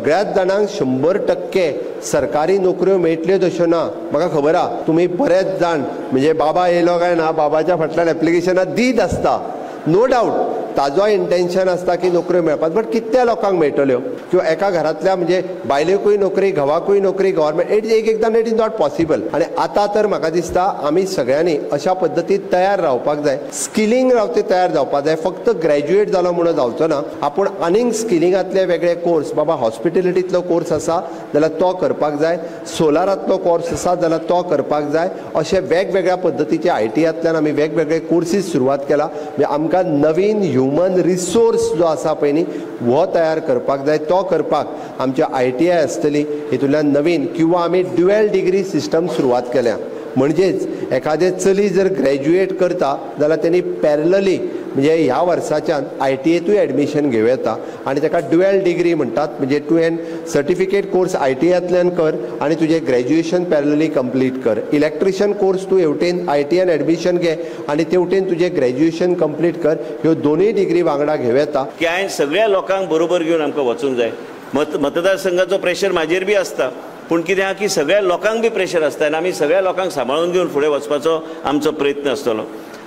सगळ्याच जाणांक 100% सरकारी नोकऱ्यो मेळटल्यो तश्यो ना। म्हाका खबर आहा तुम्ही बरेच जाण म्हणजे बाबा येयलो काय ना बाबाच्या फाटल्यान एप्लिकेशनां दीत आसता, नो डावट ताजो इंटेंशन आसता की नोकऱ्यो मेळपाक, बट कितल्या लोकांक मेळटल्यो किंवा एका घरांतल्या म्हणजे बायलेकूय नोकरी घोवाकूय नोकरी गव्हर्मेंट एकदां इट इज नॉट पॉसिबल। आनी आतां तर म्हाका दिसता आमी सगळ्यांनी अशा पद्दतीन तयार रावपाक जाय, स्किलिंग रावते तयार जावपाक जाय। फक्त ग्रॅज्युएट जालो म्हणून जावचो ना, आपूण आनीक स्किलिंगांतले वेगळे कोर्स, बाबा हॉस्पिटॅलिटींतलो कोर्स आसा जाल्यार तो करपाक जाय, सोलारांतलो कोर्स आसा जाल्यार तो करपाक जाय। अशे वेगवेगळ्या पद्दतीचे ITयांतल्यान आमी वेगवेगळे कोर्सीस सुरवात केला, म्हणजे आमकां नवीन ह्युमन रिसोर्स जो आसा पळय न्ही वो तयार करपाक जाय। तो करपाक आमच्या ITI आसतली, हितूंतल्यान नवीन किंवा आमी ड्युएल डिग्री सिस्टम सुरवात केल्या। म्हणजेच एखादे चली जर ग्रॅज्युएट करता जाल्यार त्यांनी पॅरलली म्हणजे ह्या वर्साच्यान ITयेतूय एडमिशन घेवं येता आनी ताका ड्युएल डिग्री म्हणटात। म्हणजे तुवें सर्टिफिकेट कोर्स ITयांतल्यान कर आनी तुजें ग्रॅज्युएशन पॅरलली कंप्लीट कर। इलेक्ट्रिशियन कोर्स तूं हेवटेन ITयान एडमिशन घे आनी तेवटेन तुजें ग्रॅज्युएशन कंप्लीट कर, ह्यो दोनूय डिग्री वांगडा घेवं येता। की हांवें सगळ्या लोकांक बरोबर घेवन आमकां वचूंक जाय। मतदारसंघाचो प्रेशर म्हाजेर बी आसता, पूण कितें आहा की सगळ्या लोकांक बी प्रेशर आसता आनी आमी सगळ्या लोकांक सांबाळून घेवन फुडें वचपाचो आमचो प्रयत्न आसतलो।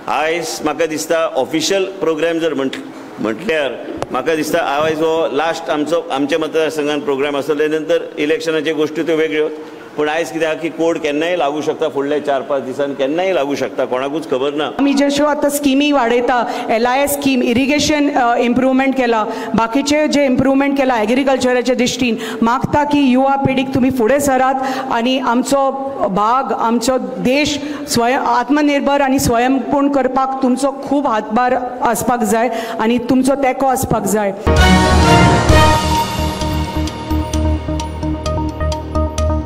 आयज म्हाका दिसता ऑफिशियल प्रोग्राम जर म्हटल्यार म्हाका दिसता आयज हो लास्ट आमच्या मतदारसंघात प्रोग्राम आसतलो, ते नंतर इलेक्शनाच्यो गोश्टी त्यो वेगळ्यो। पण आयज कितें आहा की कोड केन्नाय लागू शकता, फुडल्या 4-5 दिसान केन्नाय लागू शकता, कोणाकूच खबर ना। आमी जश्यो आतां स्किमी वाडयता, LIS स्कीम, इरिगेशन इम्प्रुवमेंट केला, बाकीचे जे इम्प्रुवमेंट केला एग्रीकल्चराच्या दृश्टीन, मागता की युवा पिढीक तुम्ही फुडें सरात आनी आमचो भाग, आमचो देश आत्मनिर्भर आनी स्वयंपूर्ण करपाक तुमचो खूब हातभार आसपाक जाय आनी तुमचो तेंको आसपाक जाय।